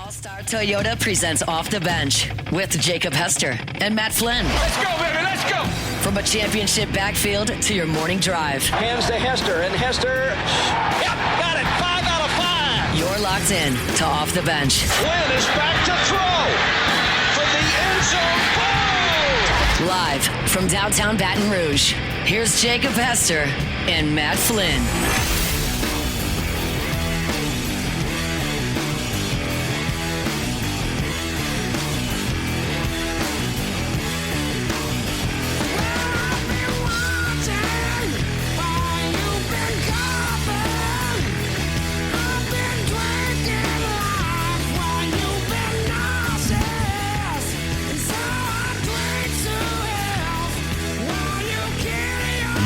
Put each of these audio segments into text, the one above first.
All-Star Toyota presents Off the Bench with Jacob Hester and Matt Flynn. Let's go, baby, let's go! From a championship backfield to your morning drive. Hands to Hester, and Hester, yep, got it, 5 out of 5! You're locked in to Off the Bench. Flynn is back to throw from the end zone, boom! Live from downtown Baton Rouge, here's Jacob Hester and Matt Flynn.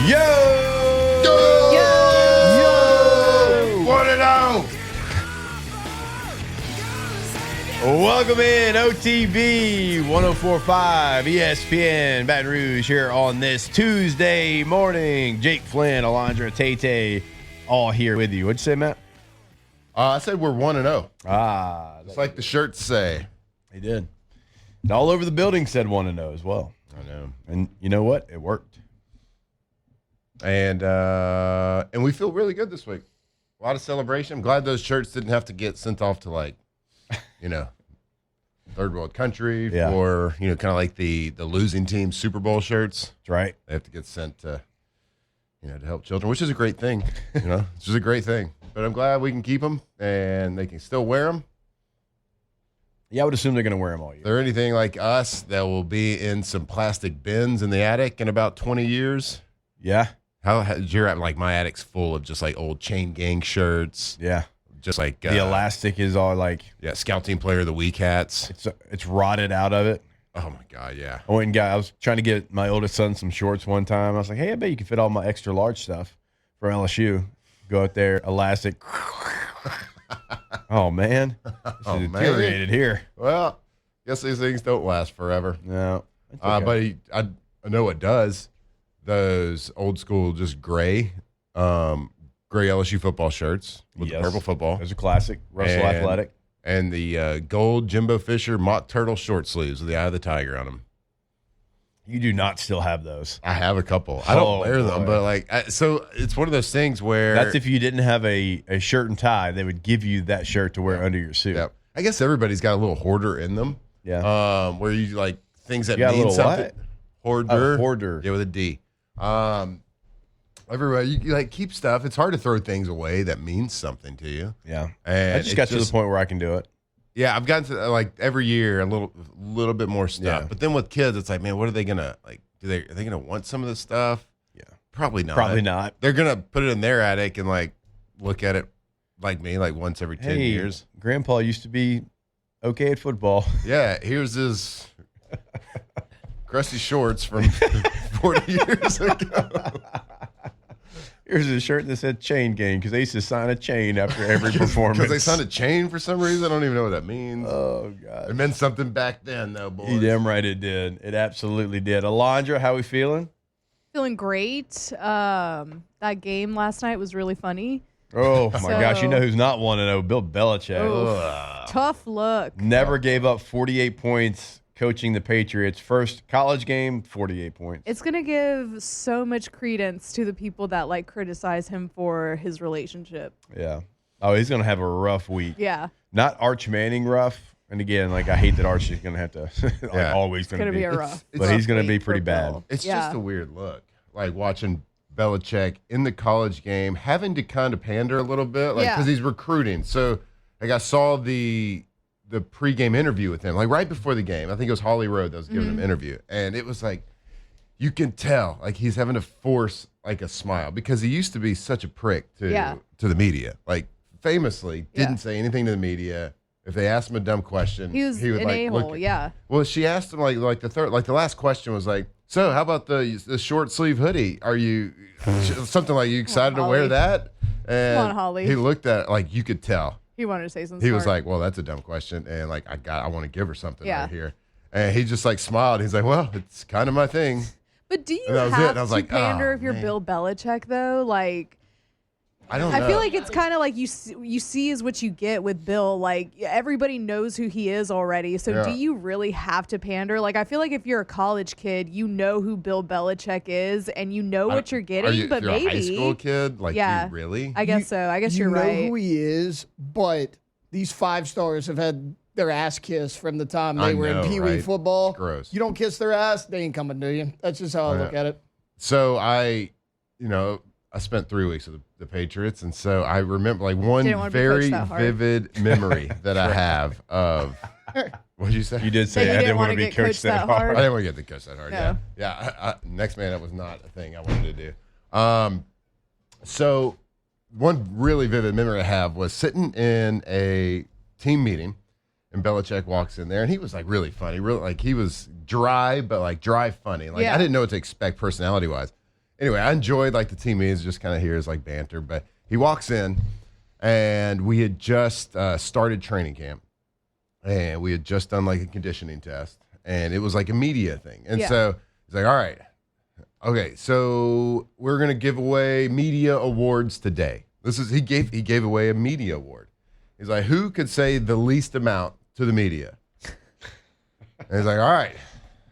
Yo! Yo! 1-0! Welcome in, OTB 104.5 ESPN Baton Rouge here on this Tuesday morning. Jake Flynn, Alondra Tate, all here with you. What'd you say, Matt? I said we're 1-0. It's It's like the shirts say. They did. And all over the building said 1-0 as well. I know. And you know what? It worked. And we feel really good this week. A lot of celebration. I'm glad those shirts didn't have to get sent off to, like, third world country for, kind of like the losing team Super Bowl shirts. That's right. They have to get sent to, to help children, which is a great thing. It's just a great thing. But I'm glad we can keep them and they can still wear them. Yeah, I would assume they're going to wear them all year. If they're anything like us, that will be in some plastic bins in the attic in about 20 years. Yeah. You're like my attic's full of just like old Chain Gang shirts. Yeah. Just like the elastic is all like Scout Team Player of the Week hats. It's rotted out of it. Oh my God, yeah. I was trying to get my oldest son some shorts one time. I was like, hey, I bet you can fit all my extra large stuff from LSU. Go out there, elastic. Oh man, this is deteriorated here. Well, guess these things don't last forever. No, okay. But I know what does. Those old school, just gray LSU football shirts with the purple football. There's a classic, Russell Athletic. And the gold Jimbo Fisher mock turtle short sleeves with the eye of the tiger on them. You do not still have those. I have a couple. I don't wear them, but so it's one of those things where that's if you didn't have a shirt and tie, they would give you that shirt to wear under your suit. Yeah. I guess everybody's got a little hoarder in them. Yeah. Where you like things that mean something. What? Hoarder. Hoarder. Yeah, with a D. Everywhere you like keep stuff. It's hard to throw things away that means something to you. Yeah. And I just got to the point where I can do it. Yeah, I've gotten to like every year a little bit more stuff. Yeah. But then with kids, it's like, man, what are they gonna like? Are they gonna want some of this stuff? Yeah. Probably not. Probably not. They're gonna put it in their attic and like look at it like me, like once every 10 years. Grandpa used to be okay at football. Yeah, here's his crusty shorts from 40 years ago. Here's a shirt that said Chain Gang because they used to sign a chain after every performance. Because they signed a chain for some reason. I don't even know what that means. Oh, God. It meant something back then, though, boys. You damn right it did. It absolutely did. Alondra, how we feeling? Feeling great. That game last night was really funny. Oh, my gosh. You know who's not 1-0? Bill Belichick. Tough look. Never gave up 48 points coaching the Patriots. First college game, 48 points. It's going to give so much credence to the people that like criticize him for his relationship. Yeah. Oh, he's going to have a rough week. Yeah. Not Arch Manning rough. And again, like I hate that Arch is going to have to always going to be a rough. But he's going to be pretty bad. It's just a weird look. Like watching Belichick in the college game, having to kind of pander a little bit, like because he's recruiting. So like I saw the pregame interview with him, like right before the game. I think it was Holly Road that was giving him an interview. And it was like, you can tell, like he's having to force like a smile because he used to be such a prick to the media. Like famously didn't say anything to the media. If they asked him a dumb question, he would an like a-hole, look. Well, she asked him like the last question was like, so how about the short sleeve hoodie? Are you something like you excited to wear that? And come on, Holly. He looked at it like you could tell. He wanted to say something. He was like, well, that's a dumb question. And like, I want to give her something right Yeah. here. And he just like smiled. He's like, well, it's kind of my thing. But do you And that was have it. And I was to like, pander oh, if you're man. Bill Belichick, though? Like, I don't know. I feel like it's kind of like you see is what you get with Bill. Like everybody knows who he is already. So do you really have to pander? Like I feel like if you're a college kid, you know who Bill Belichick is and you know what you're getting. But you're maybe a high school kid, like you really? I guess so. I guess you're know right. Who he is, but these 5 stars have had their ass kissed from the time they were in Pee Wee football. It's gross. You don't kiss their ass, they ain't coming to you. That's just how I look at it. So I spent 3 weeks with the Patriots, and so I remember like one very vivid memory that I have of. What did you say? You did say I didn't want to be coached that hard. I didn't want to get the coach that hard. Yeah. Next man, that was not a thing I wanted to do. So one really vivid memory I have was sitting in a team meeting, and Belichick walks in there, and he was like really funny, really like he was dry, but like dry funny. Like I didn't know what to expect personality wise. Anyway, I enjoyed like the team meetings, just kind of hear his like banter. But he walks in, and we had just started training camp, and we had just done like a conditioning test, and it was like a media thing. And so he's like, "All right, okay, so we're gonna give away media awards today." He gave away a media award. He's like, "Who could say the least amount to the media?" And he's like, "All right."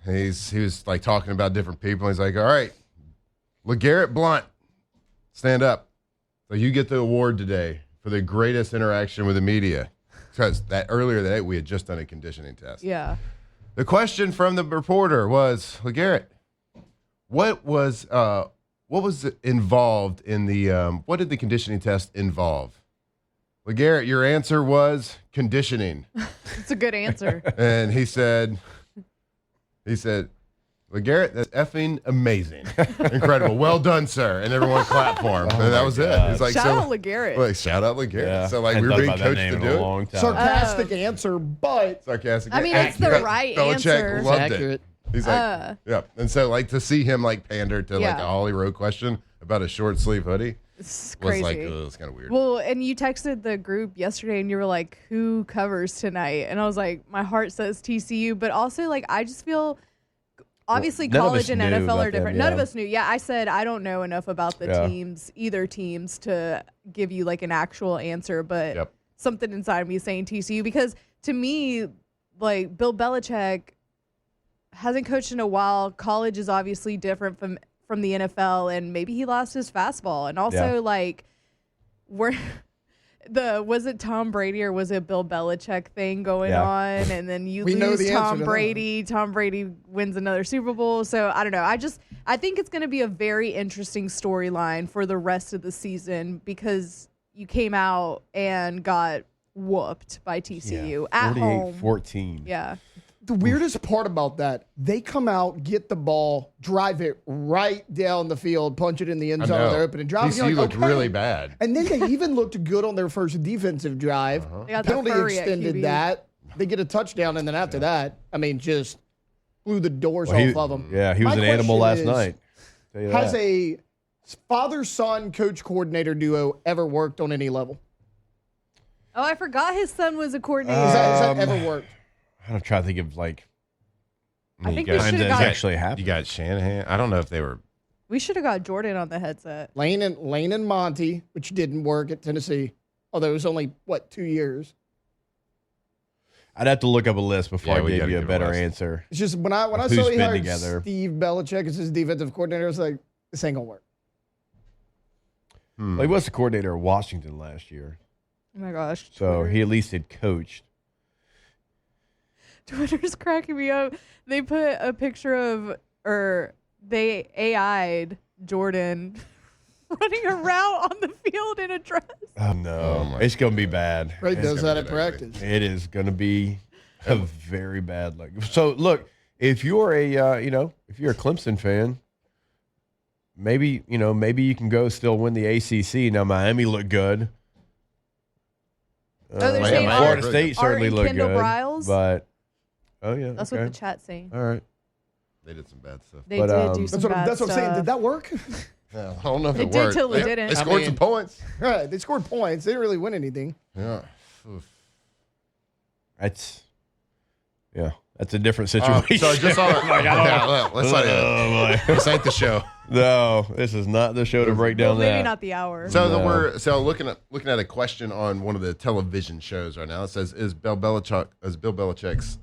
And he was like talking about different people. And he's like, "All right, Garrett Blunt, stand up. So you get the award today for the greatest interaction with the media." Because earlier that day we had just done a conditioning test. Yeah. The question from the reporter was, Garrett, what was involved in the what did the conditioning test involve? Garrett, your answer was conditioning. It's a good answer. And he said, Garrett, that's effing amazing. Incredible. Well done, sir. And everyone clapped for him. And that was it. He's like, shout out LeGarrette. Like, shout out LeGarrette. Yeah. So like we were being coached to do it. Sarcastic answer, but Sarcastic. I mean, it's the right Belichick answer. loved accurate. it. He's like, yeah. And so like to see him like pander to like a Holly Rowe question about a short sleeve hoodie. It's Was crazy. like, it's kind of weird. Well, and you texted the group yesterday and you were like, who covers tonight? And I was like, my heart says TCU, but also like I just feel obviously college and NFL are different. None of us knew. Yeah, I said I don't know enough about the teams, either teams, to give you like an actual answer, but something inside me is saying TCU because to me, like Bill Belichick hasn't coached in a while. College is obviously different from the NFL, and maybe he lost his fastball. And also, like, was it Tom Brady or was it Bill Belichick thing going on? And then you lose Tom Brady. Tom Brady wins another Super Bowl. So I don't know. I think it's going to be a very interesting storyline for the rest of the season because you came out and got whooped by TCU at home. 48-14. Yeah. the weirdest part about that, they come out, get the ball, drive it right down the field, punch it in the end zone with their opening drive. TCU looked really bad. And then they even looked good on their first defensive drive. They got Penalty the furry extended that. They get a touchdown, and then after that, I mean, just blew the doors off of them. Yeah, he was an animal last night. Tell you Has that. a father-son coach-coordinator duo ever worked on any level? Oh, I forgot his son was a coordinator. Has that ever worked? I'm trying to think of like. I think you we got- should have That's got actually happened. You got Shanahan. I don't know if they were. we should have got Jordan on the headset. Lane and Monty, which didn't work at Tennessee, although it was only, 2 years? I'd have to look up a list before Yeah, I we gave gotta you a get a better list. answer. It's just when I Who's saw he been hired together. Steve Belichick as his defensive coordinator, I was like, this ain't gonna work. Like, he was the coordinator of Washington last year, Oh my gosh. so he at least had coached. Twitter's cracking me up. They put a picture of, or they AI'd Jordan running around on the field in a dress. Oh no, it's gonna be bad. Ray It's does gonna that be at practice. It is gonna be a very bad look. So look, if you're a if you're a Clemson fan, maybe you can go still win the ACC. Now Miami looked good. Oh, they're saying Florida our- State our certainly looked Kendall good, Briles? but yeah, That's okay. what the chat's saying. All right. They did some bad stuff. They But, did do that's some bad That's what I'm saying. Did that work? Yeah, I don't know if It it, did worked. till it didn't. They I scored mean- some points. Right, they scored points. They didn't really win anything. Yeah. Oof. That's That's a different situation. So just on this ain't the show. No, this is not the show to break down that. Maybe not the hour. So looking at a question on one of the television shows right now. It says, is Bill Belichick's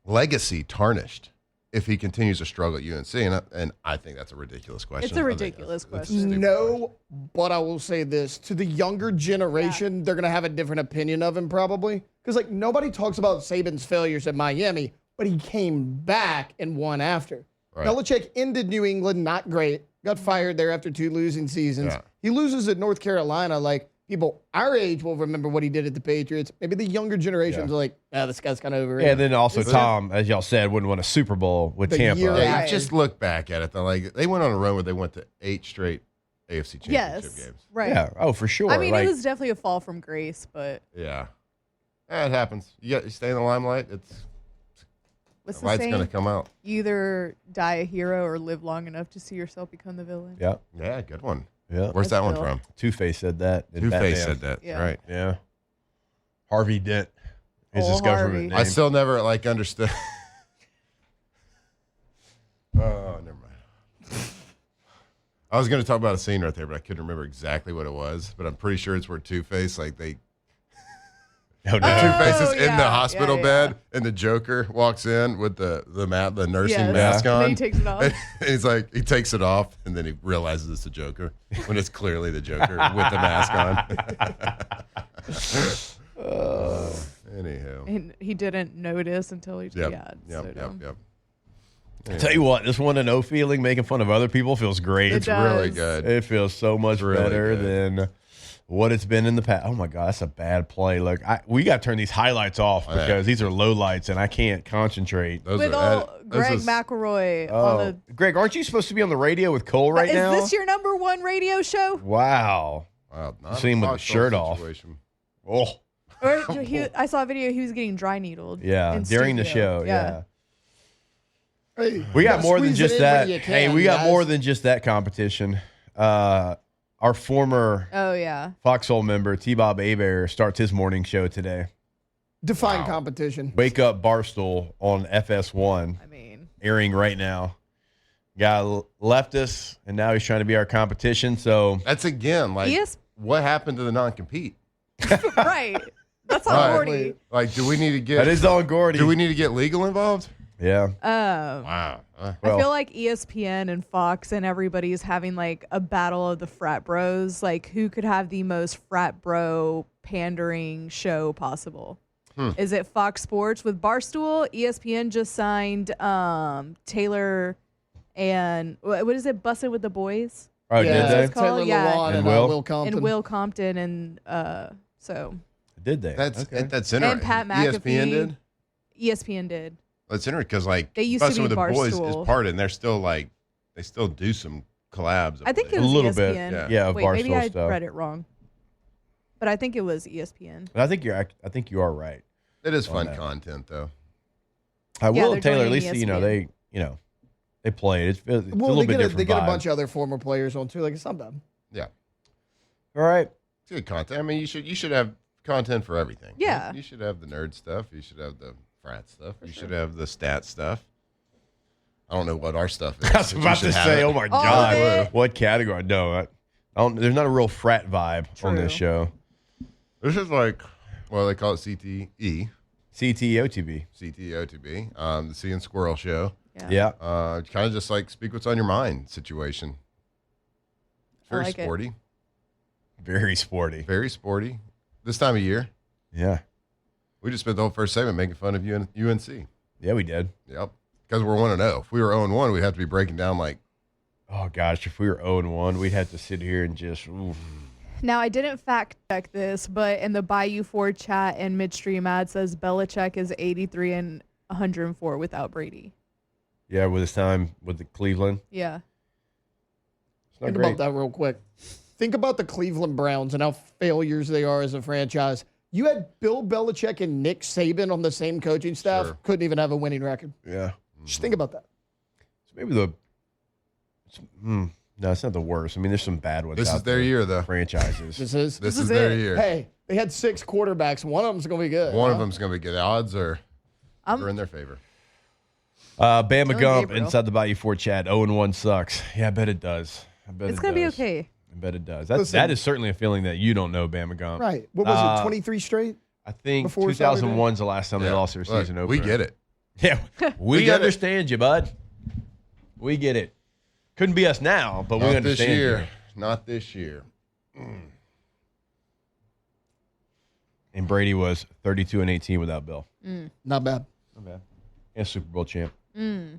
legacy tarnished if he continues to struggle at UNC? And I think that's a ridiculous question. It's a ridiculous question. No, but I will say this. To the younger generation, they're going to have a different opinion of him probably. Because, like, nobody talks about Saban's failures at Miami, but he came back and won after. Right. Belichick ended New England not great, got fired there after 2 losing seasons. Yeah. He loses at North Carolina. Like, people our age will remember what he did at the Patriots. Maybe the younger generations are like, this guy's kind of over it. Yeah, and then also Tom, as y'all said, wouldn't win a Super Bowl with Tampa. Yeah, just look back at it, though. Like, they went on a run where they went to 8 straight AFC championship games. Right. Yeah, for sure. I mean, it was definitely a fall from grace, but. Yeah. It happens. You stay in the limelight, What's the light's going to come out. You either die a hero or live long enough to see yourself become the villain. Yeah. Yeah, good one. Yeah. Where's that one from? Two-Face said that. Two-Face said that. Yeah. Right. Yeah. Harvey Dent is his government name. I still never understood. Oh, never mind. I was going to talk about a scene right there, but I couldn't remember exactly what it was. But I'm pretty sure it's where Two-Face, like, Two-Face is in the hospital bed, and the Joker walks in with the nursing mask on. And he takes it off. And he's like, he takes it off, and then he realizes it's the Joker when it's clearly the Joker with the mask on. Anyhow, and he didn't notice until he Yep. I tell you what, this 1-0 feeling, making fun of other people, feels great. It's really good. It feels so much better than what it's been in the past. Oh my God, that's a bad play. Look, we got to turn these highlights off because these are low lights and I can't concentrate. Greg McElroy. Greg, aren't you supposed to be on the radio with Cole right now? Is this your number 1 radio show? Wow. See him with the shirt off. Oh. I saw a video. He was getting dry needled. Yeah, during the show. Yeah. Hey, we got more than just that. We got more than just that competition. Our former Foxhole member, T-Bob Abear, starts his morning show today. Define competition. Wake Up Barstool on FS1. I mean, airing right now. Guy left us, and now he's trying to be our competition. So that's again like what happened to the non-compete? Right. That's on Gordy. Like, do we need to get that is on Gordy? Do we need to get legal involved? Yeah. Wow. I feel like ESPN and Fox and everybody's having like a battle of the frat bros. Like, who could have the most frat bro pandering show possible? Is it Fox Sports with Barstool? ESPN just signed Taylor and what is it? Bussin' with the Boys. Oh, did they? Taylor Lewan and Will Compton. And Will Compton and so. Did they? That's interesting. And Pat McAfee. ESPN did. ESPN did. That's interesting because like they used Bussin' to be with the Boys Barstool. is part of it, and they're still like they still do some collabs. I think it was a little ESPN. bit, of Wait, Barstool maybe I stuff. read it wrong, but I think it was ESPN. I think you are right. It is fun content though. Will Taylor at least they play it. It's a little bit different. They get a bunch of other former players on too. Like it's not bad. Yeah. All right. It's good content. I mean, you should have content for everything. Yeah. You should have the nerd stuff. You should have the frat stuff. You should have the stat stuff. I don't know what our stuff is. I was about to say, oh my God, what category? No, there's not a real frat vibe on this show. This is like, well, they call it CTE. CTEOTB. CTEOTB. The Sea and Squirrel Show. Yeah. Kind of just like speak what's on your mind situation. It's very sporty. Very sporty. Very sporty. This time of year. Yeah. We just spent the whole first segment making fun of UNC. Yeah, we did. Yep. Because we're 1-0. If we were 0-1, we'd have to be breaking down like. Oh, gosh. If we were 0-1, we'd have to sit here and just. Oof. Now, I didn't fact check this, but in the Bayou 4 chat and midstream ad says Belichick is 83 and 104 without Brady. Yeah, with his time with the Cleveland. Yeah. Think about that real quick. Think about the Cleveland Browns and how failures they are as a franchise. You had Bill Belichick and Nick Saban on the same coaching staff. Sure. Couldn't even have a winning record. Yeah. Just think about that. So maybe no, it's not the worst. I mean, there's some bad ones. This is their year, though. Franchises. This is their it. year. Hey, they had 6 quarterbacks. One of them's going to be good. One of them's going to be good. Odds are We're in their favor. Bama Gump Gabriel. inside the Bayou Ford chat. 0-1 sucks. Yeah, I bet it does. It's going to be okay. I bet it does. Listen. That is certainly a feeling that you don't know, Bama Gump. Right. What was it, 23 straight? I think Before 2001's the last time they lost their season opener. We get it. Yeah, we get understand you, bud. We get it. Couldn't be us now, but we Not understand this year. you. Not this year. And Brady was 32-18 without Bill. Not bad. Not bad. And Super Bowl champ. Hate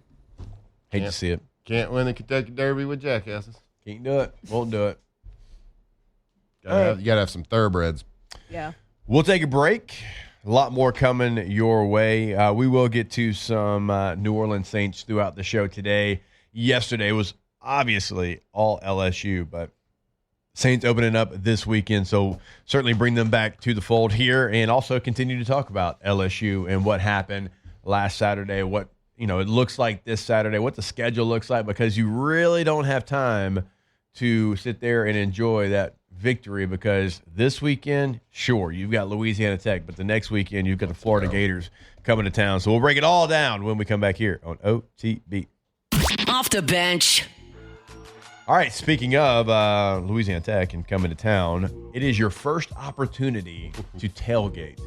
Can't- to see it. Can't win the Kentucky Derby with jackasses. Can't do it. Won't do it. You gotta have some thoroughbreds. Yeah. We'll take a break. A lot more coming your way. We will get to some New Orleans Saints throughout the show today. Yesterday was obviously all LSU, but Saints opening up this weekend, so certainly bring them back to the fold here and also continue to talk about LSU and what happened last Saturday, what it looks like this Saturday, what the schedule looks like, because you really don't have time to sit there and enjoy that victory, because this weekend, sure, you've got Louisiana Tech, but the next weekend you've got the Florida Gators coming to town. So we'll break it all down when we come back here on OTB. Off the bench. All right, speaking of Louisiana Tech and coming to town, it is your first opportunity to tailgate.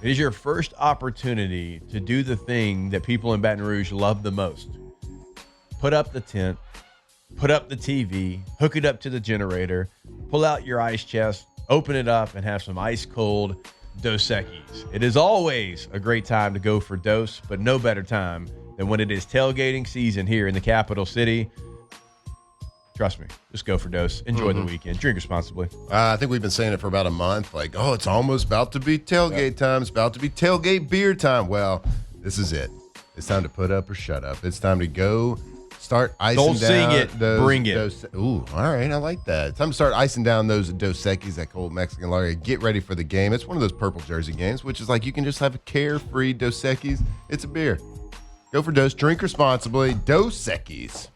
It is your first opportunity to do the thing that people in Baton Rouge love the most. Put up the tent, put up the TV, hook it up to the generator, pull out your ice chest, open it up, and have some ice-cold Dos Equis. It is always a great time to go for Dos, but no better time than when it is tailgating season here in the capital city. Trust me, just go for Dos. Enjoy the weekend. Drink responsibly. I think we've been saying it for about a month. Like, it's almost about to be tailgate time. It's about to be tailgate beer time. Well, this is it. It's time to put up or shut up. It's time to go start icing Don't down. sing it, bring it. Ooh, all right. I like that. It's time to start icing down those Dos Equis, that cold Mexican lager. Get ready for the game. It's one of those purple jersey games, which is like you can just have a carefree Dos Equis. It's a beer. Go for Dos. Drink responsibly. Dos Equis.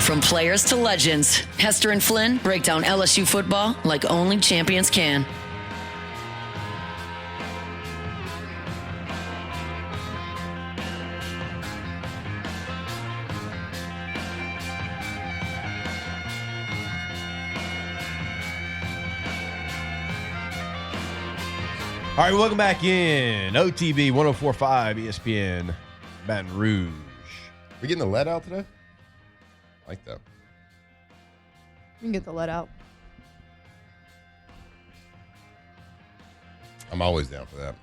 From players to legends, Hester and Flynn break down LSU football like only champions can. All right, welcome back in. OTB 104.5 ESPN Baton Rouge. We getting the lead out today? I like that. You can get the let out. I'm always down for that.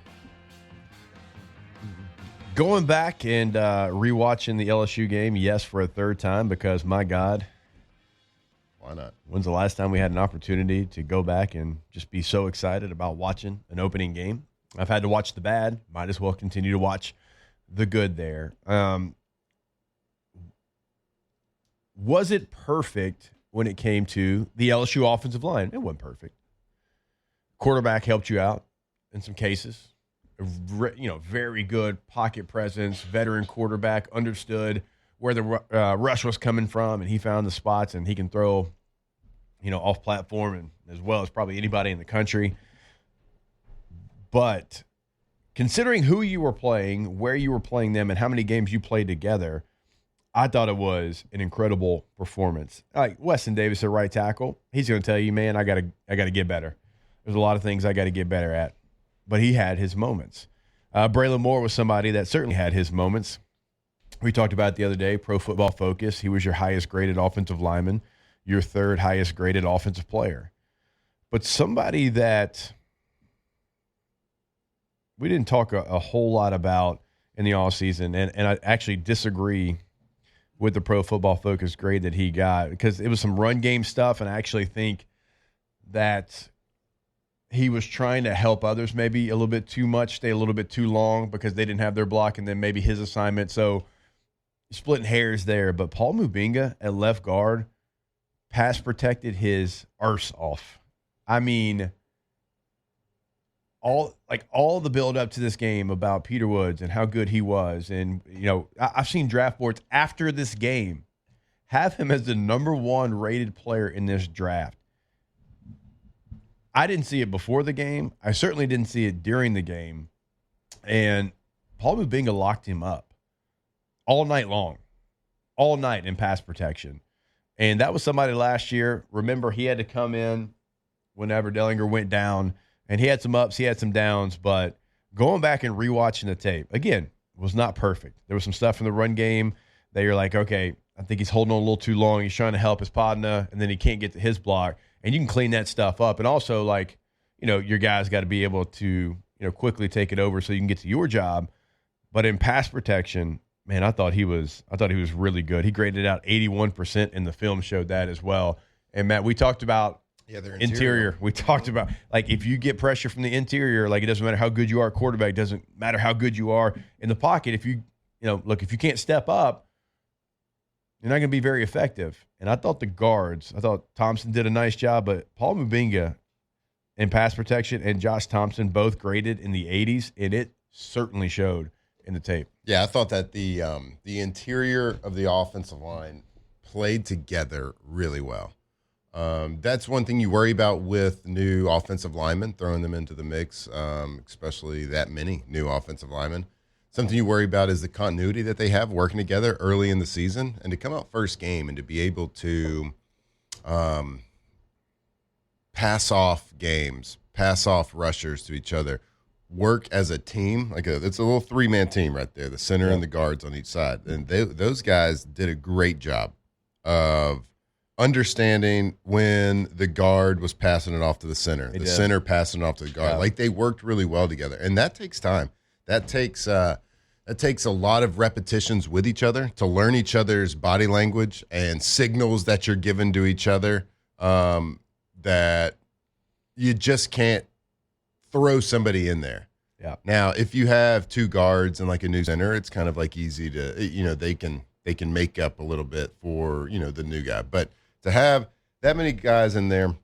Going back and rewatching the LSU game, yes, for a third time, because my God, Why not? when's the last time we had an opportunity to go back and just be so excited about watching an opening game? I've had to watch the bad. Might as well continue to watch the good there. Was it perfect when it came to the LSU offensive line? It wasn't perfect. Quarterback helped you out in some cases. Very good pocket presence, veteran quarterback, understood where the rush was coming from, and he found the spots, and he can throw, off platform and as well as probably anybody in the country. But considering who you were playing, where you were playing them, and how many games you played together, I thought it was an incredible performance. Like Weston Davis at right tackle, he's going to tell you, man, I got to get better. There's a lot of things I got to get better at. But he had his moments. Braelin Moore was somebody that certainly had his moments. We talked about it the other day, Pro Football Focus. He was your highest graded offensive lineman, your third highest graded offensive player. But somebody that we didn't talk a whole lot about in the offseason, and I actually disagree with the Pro Football Focus grade that he got, because it was some run game stuff, and I actually think that he was trying to help others maybe a little bit too much, stay a little bit too long because they didn't have their block, and then maybe his assignment. So splitting hairs there, but Paul Mubinga at left guard pass protected his arse off. I mean, all the build up to this game about Peter Woods and how good he was. And, I've seen draft boards after this game have him as the number 1 rated player in this draft. I didn't see it before the game. I certainly didn't see it during the game. And Paul Mubinga locked him up all night long, all night in pass protection. And that was somebody last year. Remember, he had to come in whenever Dellinger went down, and he had some ups, he had some downs. But going back and rewatching the tape, again, was not perfect. There was some stuff in the run game that you're like, okay, I think he's holding on a little too long. He's trying to help his partner, and then he can't get to his block. And you can clean that stuff up. And also, your guys got to be able to, quickly take it over so you can get to your job. But in pass protection, man, I thought he was really good. He graded out 81%, and the film showed that as well. And Matt, we talked about their interior. We talked about if you get pressure from the interior, it doesn't matter how good you are at quarterback, doesn't matter how good you are in the pocket. If you if you can't step up, you're not going to be very effective. And I thought Thompson did a nice job, but Paul Mubinga in pass protection and Josh Thompson both graded in the 80s, and it certainly showed in the tape. Yeah, I thought that the interior of the offensive line played together really well. That's one thing you worry about with new offensive linemen, throwing them into the mix, especially that many new offensive linemen. Something you worry about is the continuity that they have working together early in the season, and to come out first game and to be able to pass off games, pass off rushers to each other, work as a team. It's a little 3-man team right there, the center and the guards on each side. And those guys did a great job of understanding when the guard was passing it off to the center, center passing it off to the guard. They worked really well together, and that takes time. That takes a lot of repetitions with each other to learn each other's body language and signals that you're giving to each other, that you just can't throw somebody in there. Yeah. Now, if you have 2 guards and a new center, it's kind of easy to, they can make up a little bit for, the new guy. But to have that many guys in there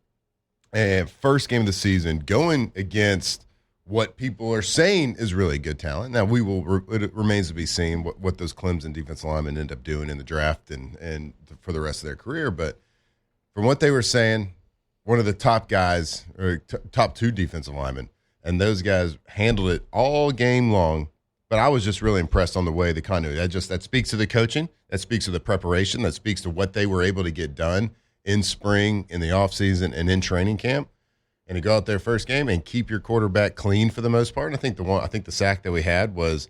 and first game of the season going against what people are saying is really good talent. Now, it remains to be seen what those Clemson defensive linemen end up doing in the draft and for the rest of their career. But from what they were saying, one of the top guys, or top 2 defensive linemen, and those guys handled it all game long. But I was just really impressed on the way the continuity. That speaks to the coaching, that speaks to the preparation, that speaks to what they were able to get done in spring, in the offseason, and in training camp. And to go out there first game and keep your quarterback clean for the most part. And I think the sack that we had was,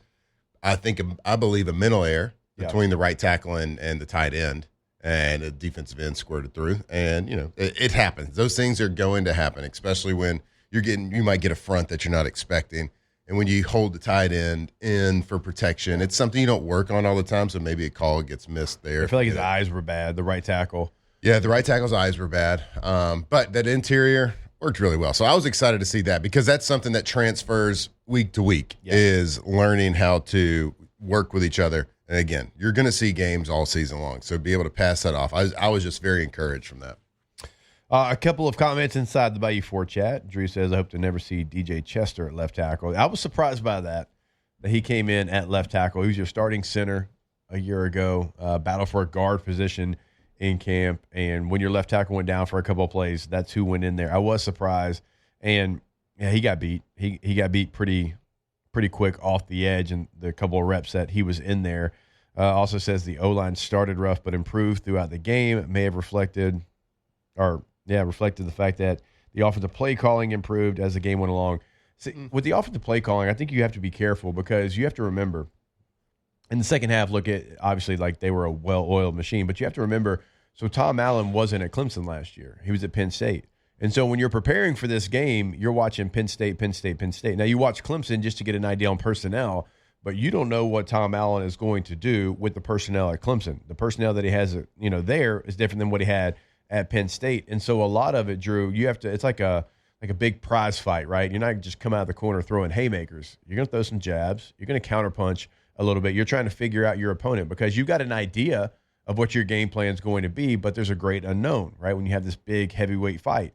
I believe, a mental error between the right tackle and the tight end, and a defensive end squirted through. And it happens. Those things are going to happen, especially when you might get a front that you're not expecting, and when you hold the tight end in for protection, it's something you don't work on all the time. So maybe a call gets missed there. I feel like his eyes were bad. The right tackle. Yeah, the right tackle's eyes were bad. But that interior worked really well. So I was excited to see that, because that's something that transfers week to week, is learning how to work with each other. And again, you're going to see games all season long. So be able to pass that off. I was just very encouraged from that. A couple of comments inside the Bayou 4 chat. Drew says, I hope to never see DJ Chester at left tackle. I was surprised by that he came in at left tackle. He was your starting center a year ago, battle for a guard position in camp. And when your left tackle went down for a couple of plays, that's who went in there. I was surprised. And he got beat. He got beat pretty quick off the edge, and the couple of reps that he was in there. Also says the O-line started rough but improved throughout the game. It may have reflected the fact that the offensive play calling improved as the game went along. See, with the offensive play calling, I think you have to be careful, because you have to remember in the second half, obviously they were a well-oiled machine, but you have to remember, so Tom Allen wasn't at Clemson last year. He was at Penn State. And so when you're preparing for this game, you're watching Penn State. Now you watch Clemson just to get an idea on personnel, but you don't know what Tom Allen is going to do with the personnel at Clemson. The personnel that he has, there is different than what he had at Penn State. And so a lot of it, Drew, you have to, it's like a big prize fight, right? You're not just come out of the corner throwing haymakers. You're going to throw some jabs. You're going to counterpunch a little bit. You're trying to figure out your opponent because you've got an idea of what your game plan is going to be, but there's a great unknown, right? When you have this big heavyweight fight.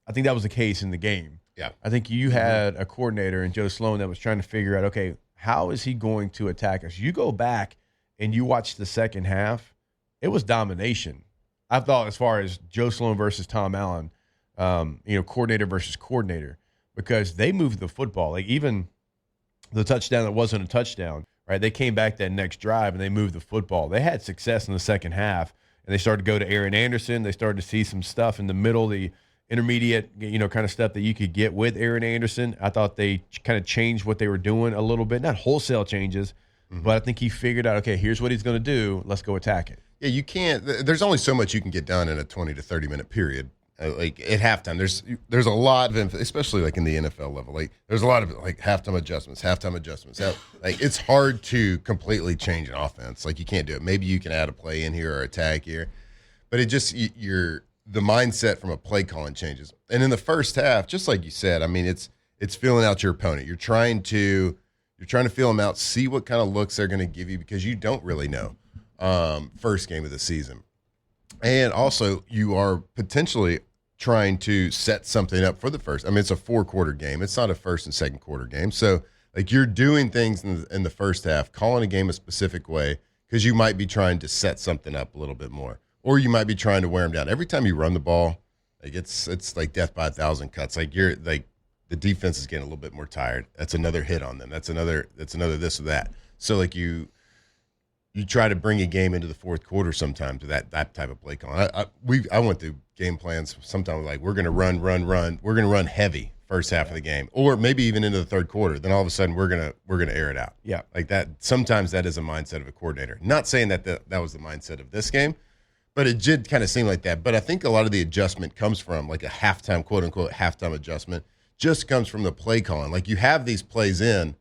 I think that was the case in the game. Yeah. I think you had a coordinator in Joe Sloan that was trying to figure out, okay, how is he going to attack us? You go back and you watch the second half, it was domination. I thought as far as Joe Sloan versus Tom Allen, coordinator versus coordinator, because they moved the football. Like even the touchdown that wasn't a touchdown, right? They came back that next drive and they moved the football. They had success in the second half, and they started to go to Aaron Anderson. They started to see some stuff in the middle, the intermediate, kind of stuff that you could get with Aaron Anderson. I thought they kind of changed what they were doing a little bit, not wholesale changes, but I think he figured out, okay, here's what he's going to do. Let's go attack it. Yeah, you can't. There's only so much you can get done in a 20 to 30 minute period. Like at halftime, there's a lot of especially like in the NFL level. Like there's a lot of like halftime adjustments. Like it's hard to completely change an offense. Like you can't do it. Maybe you can add a play in here or attack here, but it just the mindset from a play calling changes. And in the first half, just like you said, I mean it's feeling out your opponent. You're trying to feel them out, see what kind of looks they're going to give you because you don't really know. First game of the season. And also you are potentially trying to set something up for the first. I mean, it's a 4-quarter game. It's not a first and second quarter game. So like you're doing things in the first half, calling a game a specific way because you might be trying to set something up a little bit more, or you might be trying to wear them down. Every time you run the ball, like it's like death by 1,000 cuts. Like you're like the defense is getting a little bit more tired. That's another hit on them. That's another this or that. So like you try to bring a game into the fourth quarter sometimes with that type of play calling. I went through game plans sometimes like we're going to run. We're going to run heavy first half of the game, or maybe even into the third quarter. Then all of a sudden we're going to air it out. Yeah, like that. Sometimes that is a mindset of a coordinator. Not saying that was the mindset of this game, but it did kind of seem like that. But I think a lot of the adjustment comes from like a halftime, quote unquote, halftime adjustment. Just comes from the play calling. Like you have these plays in,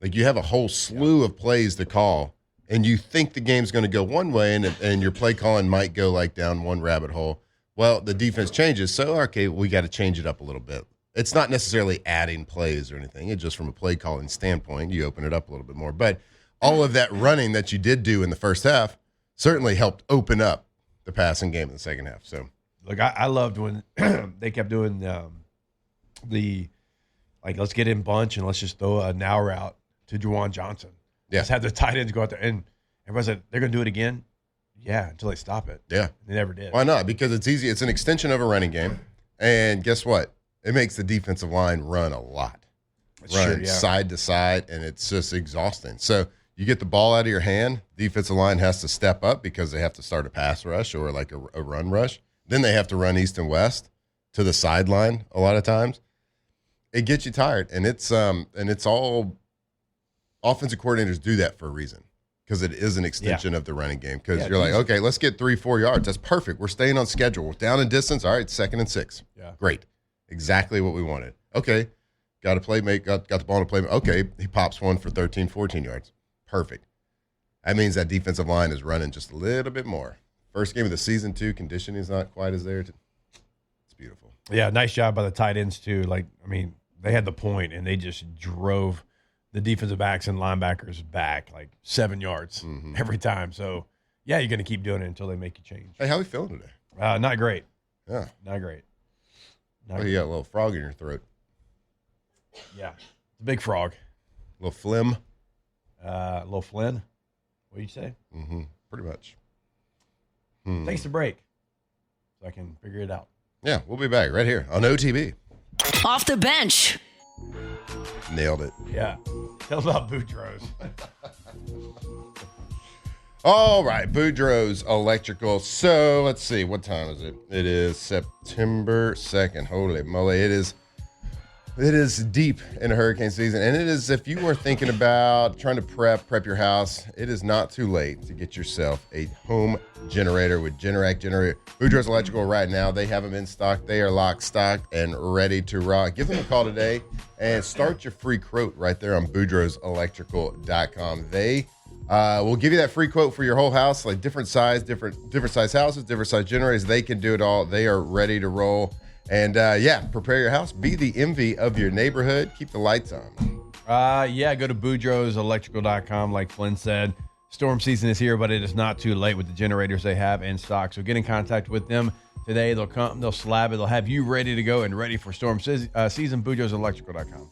like you have a whole slew of plays to call. And you think the game's going to go one way, and your play calling might go like down one rabbit hole. Well, the defense changes, so okay, we got to change it up a little bit. It's not necessarily adding plays or anything. It's just from a play calling standpoint, you open it up a little bit more. But all of that running that you did do in the first half certainly helped open up the passing game in the second half. So, look, I loved when they kept doing let's get in bunch and let's just throw a now route to Juwan Johnson. Yeah. Just have the tight ends go out there, and everybody said they're going to do it again. Yeah, until they stop it. Yeah. They never did. Why not? Because it's easy. It's an extension of a running game. And guess what? It makes the defensive line run a lot. Side to side, and it's just exhausting. So you get the ball out of your hand, defensive line has to step up because they have to start a pass rush or like a run rush. Then they have to run east and west to the sideline a lot of times. It gets you tired, and it's all offensive coordinators do that for a reason. Because it is an extension of the running game. Because you're like, okay, let's get 3-4 yards. That's perfect. We're staying on schedule. We're down in distance. All right, 2nd and 6. Yeah. Great. Exactly what we wanted. Okay, got a playmate, got the ball in a playmate. Okay, he pops one for 13, 14 yards. Perfect. That means that defensive line is running just a little bit more. First game of the season, too. Conditioning is not quite as there. It's beautiful. Yeah, nice job by the tight ends, too. Like, I mean, they had the point, and they just drove the defensive backs and linebackers back like 7 yards every time. So, yeah, you're going to keep doing it until they make you change. Hey, how are we feeling today? Not great. Yeah. Not great. You got a little frog in your throat. Yeah. It's a big frog. A little phlegm. A little Flynn. What do you say? Mm-hmm. Pretty much. Takes the break so I can figure it out. Yeah, we'll be back right here on OTB. Off the bench. Nailed it. Yeah. Tell about Boudreaux's. All right, Boudreaux's Electrical. So let's see. What time is it? It is September 2nd. Holy moly. It is deep in hurricane season. And it is, if you were thinking about trying to prep your house, it is not too late to get yourself a home generator with Generac Generator. Boudreaux's Electrical right now, they have them in stock. They are locked, stocked, and ready to rock. Give them a call today and start your free quote right there on Boudreaux'Electrical.com. They will give you that free quote for your whole house, like different size houses, different size generators. They can do it all. They are ready to roll. And prepare your house. Be the envy of your neighborhood. Keep the lights on. Yeah, go to boudreauxelectrical.com like Flynn said. Storm season is here, but it is not too late with the generators they have in stock. So get in contact with them today. They'll come, they'll slab it, they'll have you ready to go and ready for storm season, boudreauxelectrical.com.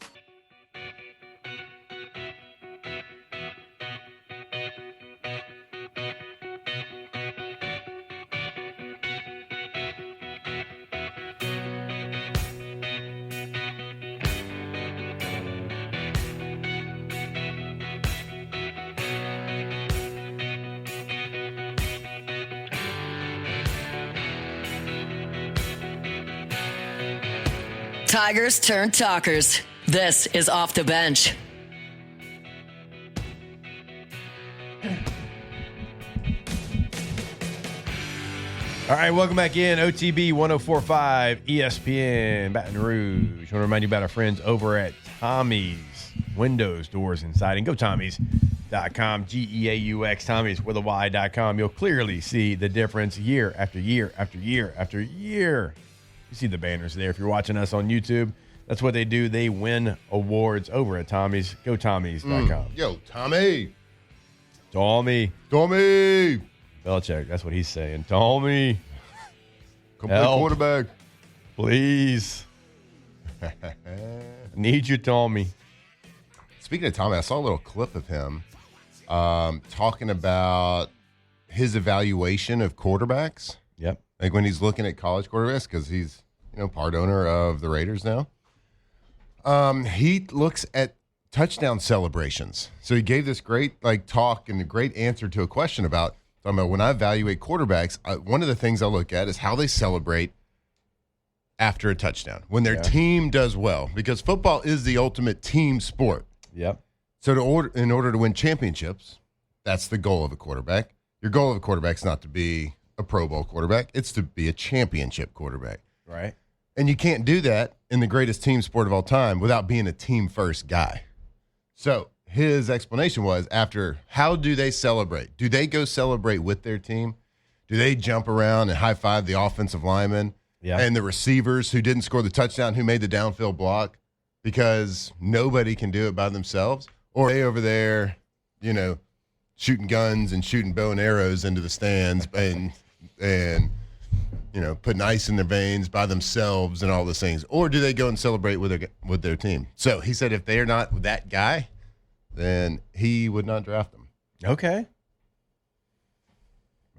Tigers turn talkers. This is Off the Bench. All right, welcome back in. OTB 104.5 ESPN Baton Rouge. I want to remind you about our friends over at Tommy's Windows, Doors, and Siding. Go Tommy's.com, Geaux, Tommy's with a Y.com. You'll clearly see the difference year after year after year after year. You see the banners there. If you're watching us on YouTube, that's what they do. They win awards over at Tommy's. Go Tommy's.com. Yo, Tommy. Tommy. Belichick, that's what he's saying. Tommy. Come play quarterback. Please. Need you, Tommy. Speaking of Tommy, I saw a little clip of him talking about his evaluation of quarterbacks. Yep. Like when he's looking at college quarterbacks, because he's part owner of the Raiders now. He looks at touchdown celebrations. So he gave this great talk and a great answer to a question about talking about when I evaluate quarterbacks. One of the things I look at is how they celebrate after a touchdown when their team does well, because football is the ultimate team sport. Yep. So in order to win championships, that's the goal of a quarterback. Your goal of a quarterback is not to be a Pro Bowl quarterback. It's to be a championship quarterback. Right. And you can't do that in the greatest team sport of all time without being a team-first guy. So his explanation was, after, how do they celebrate? Do they go celebrate with their team? Do they jump around and high-five the offensive linemen and the receivers who didn't score the touchdown, who made the downfield block, because nobody can do it by themselves? Or are they over there, shooting guns and shooting bow and arrows into the stands and putting ice in their veins by themselves and all those things? Or do they go and celebrate with their team? So he said if they're not that guy, then he would not draft them. Okay.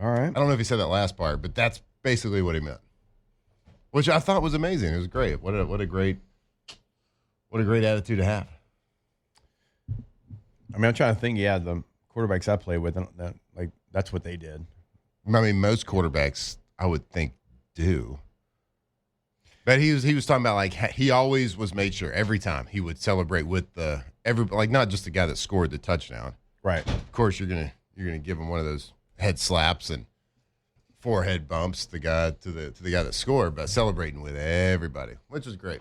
All right. I don't know if he said that last part, but that's basically what he meant, which I thought was amazing. It was great. What a great attitude to have. I mean, I'm trying to think. Yeah, the quarterbacks I play with, that's what they did. I mean, most quarterbacks, I would think, do. But he was talking about he always was made sure every time he would celebrate with not just the guy that scored the touchdown. Right. Of course, you're gonna give him one of those head slaps and forehead bumps the guy to the guy that scored, but celebrating with everybody, which is great.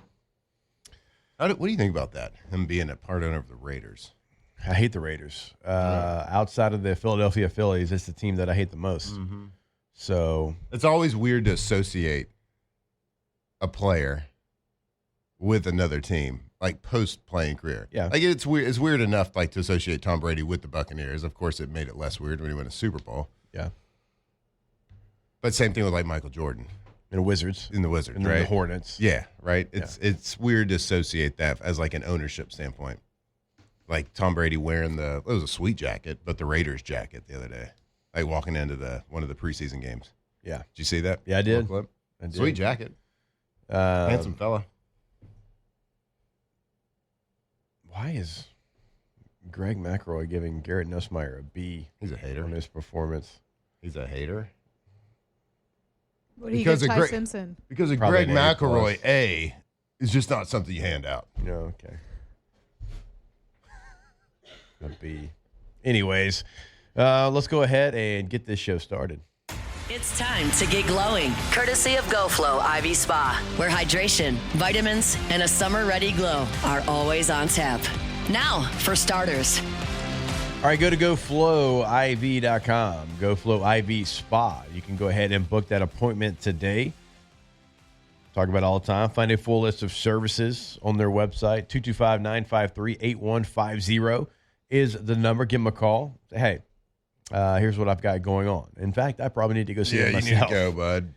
What do you think about that? Him being a part owner of the Raiders. I hate the Raiders. Outside of the Philadelphia Phillies, it's the team that I hate the most. Mm-hmm. So it's always weird to associate a player with another team, post playing career. Yeah, it's weird. It's weird enough to associate Tom Brady with the Buccaneers. Of course, it made it less weird when he won a Super Bowl. Yeah, but same thing with Michael Jordan in the Wizards, right? The Hornets. Yeah, right. It's weird to associate that as an ownership standpoint. Tom Brady wearing it was a sweet jacket, but the Raiders jacket the other day, walking into one of the preseason games. Yeah. Did you see that? Yeah, I did. Sweet jacket. Handsome fella. Why is Greg McElroy giving Garrett Nussmeier a B? He's a hater on his performance. He's a hater. What do you give Ty Simpson? Because of Probably Greg McElroy, A is just not something you hand out. No, okay. A B. Anyways, let's go ahead and get this show started. It's time to get glowing, courtesy of GoFlow IV Spa, where hydration, vitamins, and a summer-ready glow are always on tap. Now, for starters. All right, go to GoFlowIV.com, GoFlow IV Spa. You can go ahead and book that appointment today. Talk about it all the time. Find a full list of services on their website. 225-953-8150 is the number. Give them a call. Say, hey, here's what I've got going on. In fact, I probably need to go see it myself. Yeah, you need to go, bud.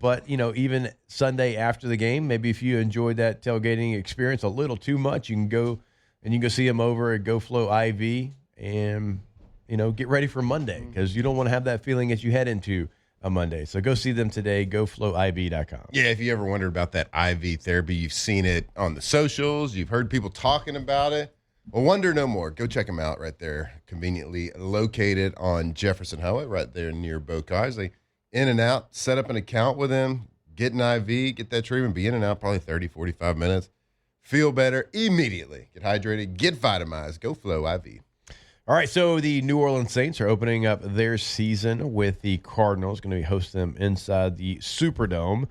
But, even Sunday after the game, maybe if you enjoyed that tailgating experience a little too much, you can go see them over at GoFlow IV and, get ready for Monday because you don't want to have that feeling as you head into a Monday. So go see them today, goflowiv.com. Yeah, if you ever wondered about that IV therapy, you've seen it on the socials, you've heard people talking about it. Well, wonder no more. Go check them out right there, conveniently located on Jefferson Highway, right there near Bocage. They in and out, set up an account with them, get an IV, get that treatment, be in and out probably 30, 45 minutes. Feel better immediately. Get hydrated, get vitamized. GoFlow IV. All right, so the New Orleans Saints are opening up their season with the Cardinals. Going to be hosting them inside the Superdome.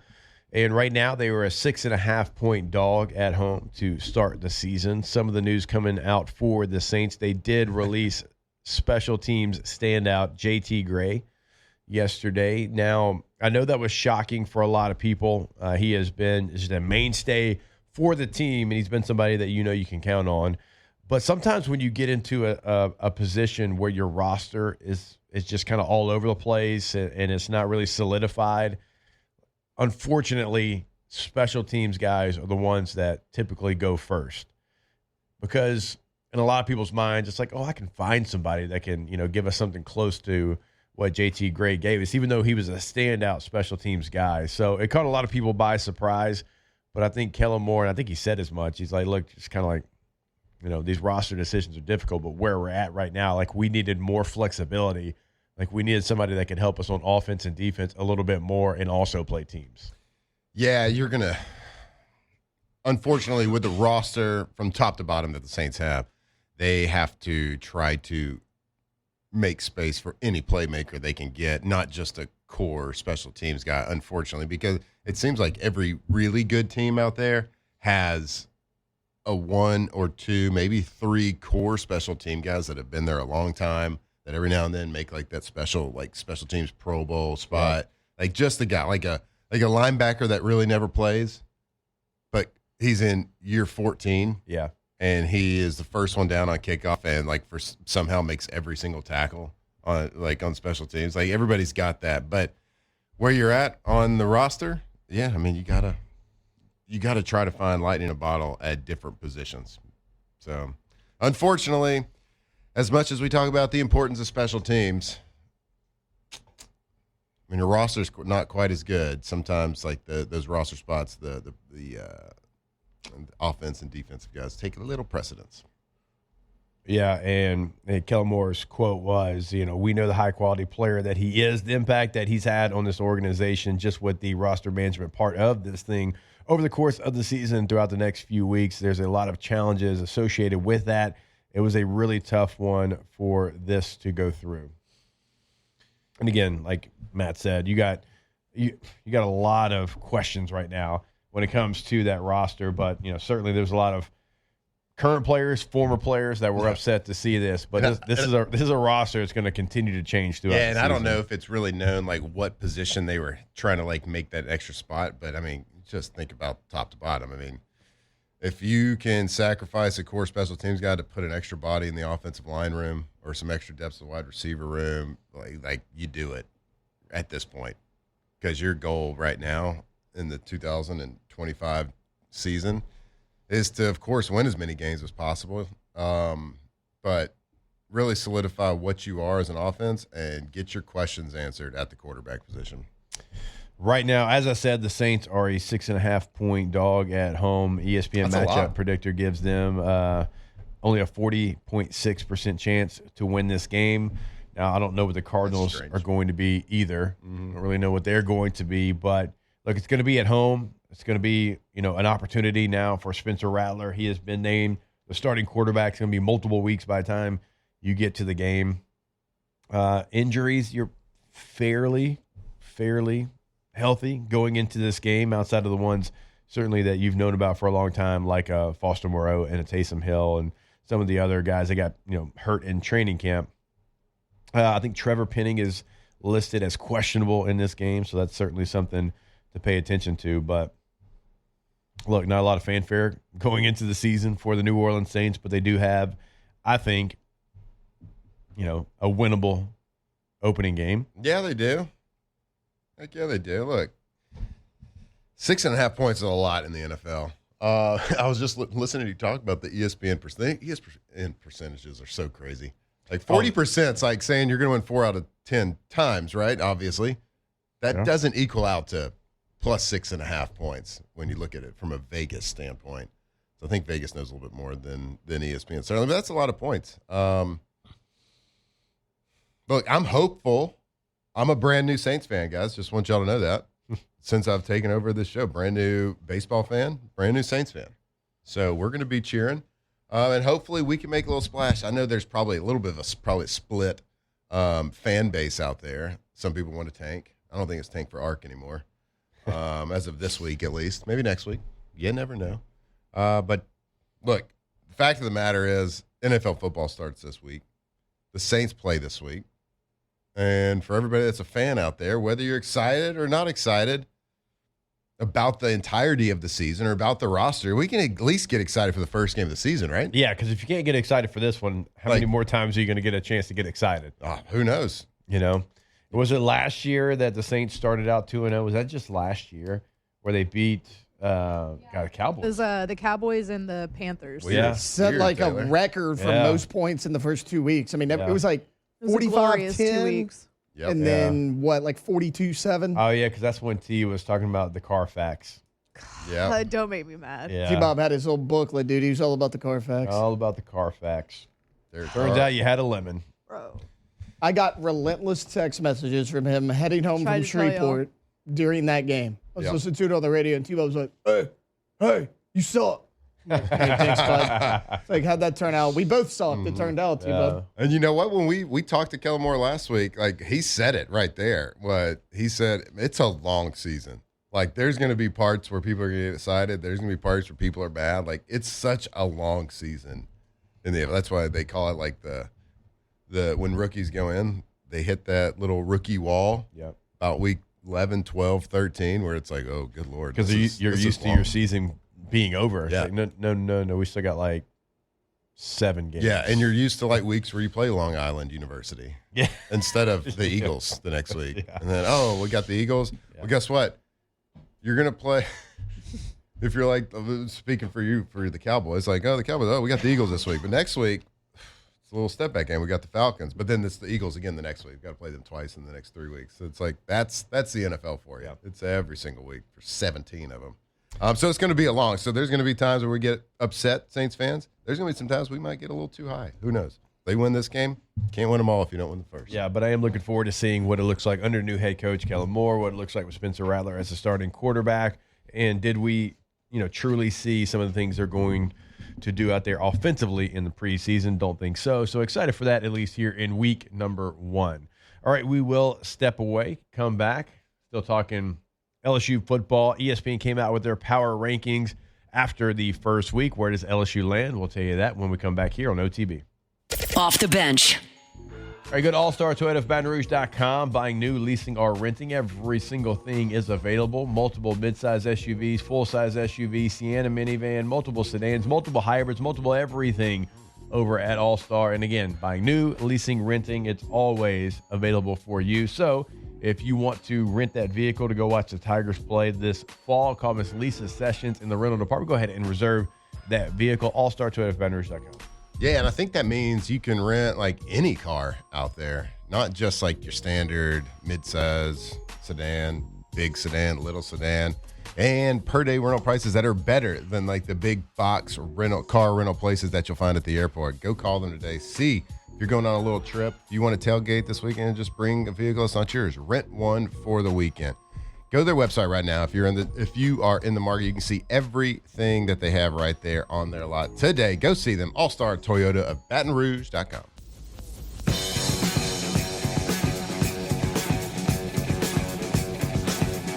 And right now they were a 6.5-point dog at home to start the season. Some of the news coming out for the Saints, they did release special teams standout JT Gray yesterday. Now, I know that was shocking for a lot of people. He has been just a mainstay for the team, and he's been somebody that you can count on. But sometimes when you get into a position where your roster is just kind of all over the place and it's not really solidified, unfortunately, special teams guys are the ones that typically go first. Because in a lot of people's minds, it's like, I can find somebody that can, give us something close to what JT Gray gave us, even though he was a standout special teams guy. So it caught a lot of people by surprise. But I think Kellen Moore, and I think he said as much, he's like, look, it's kind of like, these roster decisions are difficult, but where we're at right now, like we needed more flexibility. Like we needed somebody that could help us on offense and defense a little bit more and also play teams. Yeah, you're going to, unfortunately, with the roster from top to bottom that the Saints have, they have to try to make space for any playmaker they can get, not just a core special teams guy, unfortunately, because it seems like every really good team out there has a one or two, maybe three core special team guys that have been there a long time that every now and then make like that special teams Pro Bowl spot. Yeah. Like just the guy, like a linebacker that really never plays, but he's in year 14. Yeah. And he is the first one down on kickoff and somehow makes every single tackle on special teams. Like everybody's got that, but where you're at on the roster, yeah, I mean, you gotta try to find lightning in a bottle at different positions. So, unfortunately, as much as we talk about the importance of special teams, when your roster's not quite as good, sometimes like those roster spots, the offense and defensive guys take a little precedence. Yeah, and Kellen Moore's quote was, we know the high-quality player that he is, the impact that he's had on this organization just with the roster management part of this thing over the course of the season throughout the next few weeks. There's a lot of challenges associated with that. It was a really tough one for this to go through. And again, like Matt said, you got a lot of questions right now when it comes to that roster, but certainly there's a lot of current players, former players that were upset to see this, but this is a roster that's going to continue to change throughout. Yeah, and the season. I don't know if it's really known what position they were trying to make that extra spot, but I mean, just think about top to bottom. I mean, if you can sacrifice a core special teams guy to put an extra body in the offensive line room or some extra depth in the wide receiver room, like you do it at this point, because your goal right now in the 2025 season is to, of course, win as many games as possible, but really solidify what you are as an offense and get your questions answered at the quarterback position. Right now, as I said, the Saints are a 6.5-point dog at home. ESPN matchup predictor gives them only a 40.6% chance to win this game. Now, I don't know what the Cardinals are going to be either. I don't really know what they're going to be, but look, it's going to be at home. It's going to be, an opportunity now for Spencer Rattler. He has been named the starting quarterback. It's going to be multiple weeks by the time you get to the game. Injuries, you're fairly healthy going into this game outside of the ones certainly that you've known about for a long time, like Foster Moreau and a Taysom Hill and some of the other guys that got hurt in training camp. I think Trevor Penning is listed as questionable in this game, so that's certainly something to pay attention to. But look, not a lot of fanfare going into the season for the New Orleans Saints, but they do have, I think, a winnable opening game. Yeah, they do. Heck yeah, they do. Look, 6.5 points is a lot in the NFL. I was just listening to you talk about the ESPN percent. ESPN percentages are so crazy. Like 40% is like saying you're going to win 4 out of 10 times, right? Obviously. That doesn't equal out to plus 6.5 points when you look at it from a Vegas standpoint. So I think Vegas knows a little bit more than ESPN. Certainly, but that's a lot of points. Look, I'm hopeful. I'm a brand new Saints fan, guys. Just want y'all to know that. Since I've taken over this show, brand new baseball fan, brand new Saints fan. So we're going to be cheering, and hopefully we can make a little splash. I know there's probably a little bit of a split fan base out there. Some people want to tank. I don't think it's tank for Ark anymore, as of this week at least. Maybe next week. You never know. But look, the fact of the matter is NFL football starts this week. The Saints play this week. And for everybody that's a fan out there, whether you're excited or not excited about the entirety of the season or about the roster, we can at least get excited for the first game of the season, right? Yeah, because if you can't get excited for this one, how many more times are you going to get a chance to get excited? Who knows? Was it last year that the Saints started out 2-0? Was that just last year where they beat the Cowboys? It was the Cowboys and the Panthers. Well, set like a record for most points in the first 2 weeks. I mean, it was like 45-10, 2 weeks. Yep. And then like 42-7? Oh, yeah, because that's when T was talking about the Carfax. Yeah. Don't make me mad. Yeah. T-Bob had his old booklet, dude. He was all about the Carfax. All about the Carfax. Turns out you had a lemon. Bro. I got relentless text messages from him heading home from Shreveport during that game. I was listening to it on the radio, and T-Bob was like, hey, you suck. Hey, thanks, bud. Like, how'd that turn out? We both sucked. It turned out, T-Bob. And you know what? When we talked to Kellen Moore last week, like, he said it right there. He said, it's a long season. Like, there's going to be parts where people are going to get excited. There's going to be parts where people are bad. Like, it's such a long season. That's why they call it, like, the when rookies go in, they hit that little rookie wall about week 11, 12, 13, where it's like, oh, good Lord. Because you're used to your season being over. Yeah. Like, no. We still got like 7 games. Yeah, and you're used to like weeks where you play Long Island University. Yeah. Instead of the Eagles the next week. Yeah. And then, we got the Eagles. Yeah. Well, guess what? You're going to play, if you're like, speaking for you, for the Cowboys, like, the Cowboys, we got the Eagles this week. But next week, it's a little step back game. We got the Falcons. But then it's the Eagles again the next week. We've got to play them twice in the next 3 weeks. So it's like, that's the NFL for you. Yeah. It's every single week for 17 of them. So it's going to be a long. So there's going to be times where we get upset, Saints fans. There's going to be some times we might get a little too high. Who knows? They win this game. Can't win them all if you don't win the first. Yeah, but I am looking forward to seeing what it looks like under new head coach Kellen Moore, what it looks like with Spencer Rattler as a starting quarterback, and did we, truly see some of the things they're going to do out there offensively in the preseason? Don't think so. So excited for that, at least here in week number 1. All right, we will step away, come back, still talking LSU football. ESPN came out with their power rankings after the first week. Where does LSU land? We'll tell you that when we come back here on OTB. Off the bench. All right, go to All-Star Toyota of BatonRouge.com. Buying new, leasing, or renting. Every single thing is available. Multiple midsize SUVs, full-size SUVs, Sienna minivan, multiple sedans, multiple hybrids, multiple everything over at All-Star. And again, buying new, leasing, renting, it's always available for you. So if you want to rent that vehicle to go watch the Tigers play this fall, call Miss Lisa Sessions in the rental department. Go ahead and reserve that vehicle. All-Star Toyota of BatonRouge.com. Yeah, and I think that means you can rent like any car out there, not just like your standard midsize sedan, big sedan, little sedan, and per day rental prices that are better than like the big box car rental places that you'll find at the airport. Go call them today. See if you're going on a little trip. If you want to tailgate this weekend and just bring a vehicle that's not yours, rent one for the weekend. Go to their website right now. If you are in the market, you can see everything that they have right there on their lot today. Go see them. All-Star Toyota of BatonRouge.com.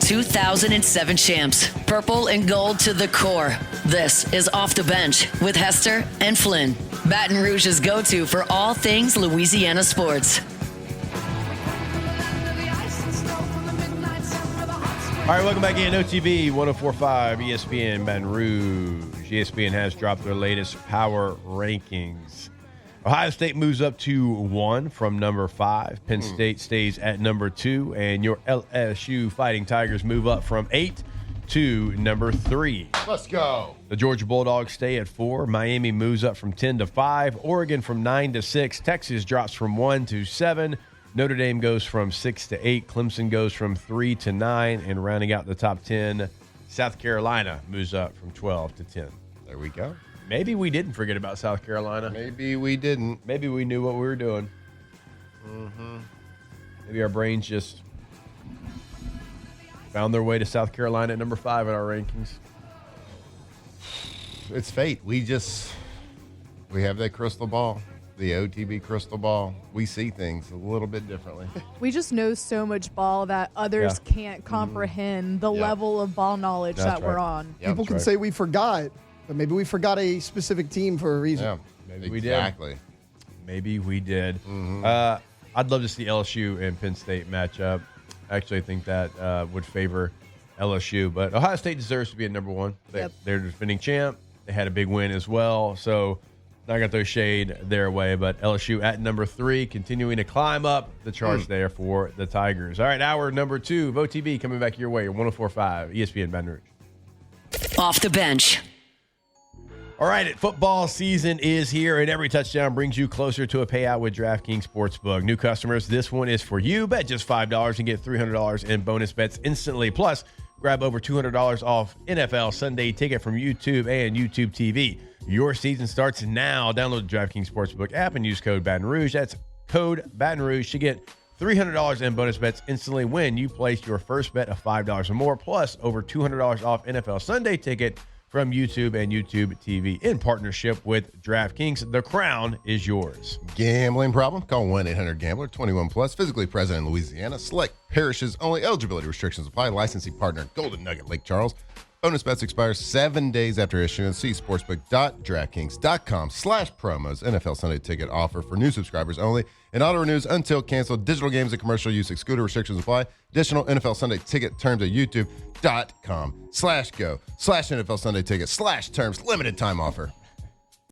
...2007 champs. Purple and gold to the core. This is Off the Bench with Hester and Flynn. Baton Rouge's go-to for all things Louisiana sports. All right, welcome back in. OTB 104.5 ESPN Baton Rouge. ESPN has dropped their latest power rankings. Ohio State moves up to 1 from number 5. Penn State stays at number 2. And your LSU Fighting Tigers move up from 8 to number 3. Let's go. The Georgia Bulldogs stay at 4. Miami moves up from 10 to 5. Oregon from 9 to 6. Texas drops from 1 to 7. Notre Dame goes from 6 to 8. Clemson goes from 3 to 9. And rounding out the top 10, South Carolina moves up from 12 to 10. There we go. Maybe we didn't forget about South Carolina. Maybe we didn't. Maybe we knew what we were doing. Maybe our brains just found their way to South Carolina at number 5 in our rankings. It's fate. We have that crystal ball. The OTB crystal ball. We see things a little bit differently. We just know so much ball that others can't comprehend the level of ball knowledge that we're on. People can say we forgot, but maybe we forgot a specific team for a reason. Yeah, Maybe we did. Maybe we did. I'd love to see LSU and Penn State match up. Actually, I think that would favor LSU, but Ohio State deserves to be at number 1. They're the defending champ. They had a big win as well, so not going to throw shade their way, but LSU at number 3, continuing to climb up the charts there for the Tigers. All right, hour number 2 of OTB coming back your way, 104.5 ESPN Baton Rouge. Off the bench. All right, football season is here, and every touchdown brings you closer to a payout with DraftKings Sportsbook. New customers, this one is for you. Bet just $5 and get $300 in bonus bets instantly. Plus, grab over $200 off NFL Sunday Ticket from YouTube and YouTube TV. Your season starts now. Download the DraftKings Sportsbook app and use code Baton Rouge. That's code Baton Rouge to get $300 in bonus bets instantly when you place your first bet of $5 or more, plus over $200 off NFL Sunday Ticket from YouTube and YouTube TV in partnership with DraftKings. The crown is yours. Gambling problem? Call 1-800-GAMBLER. 21 plus. Physically present in Louisiana. Select parishes only. Eligibility restrictions apply. Licensing partner Golden Nugget Lake Charles. Bonus bets expire 7 days after issuance. See sportsbook.draftkings.com/promos. NFL Sunday Ticket offer for new subscribers only. And auto renews until canceled. Digital games and commercial use excluded. Restrictions apply. Additional NFL Sunday Ticket terms at youtube.com/go/NFL Sunday Ticket/terms. Limited time offer.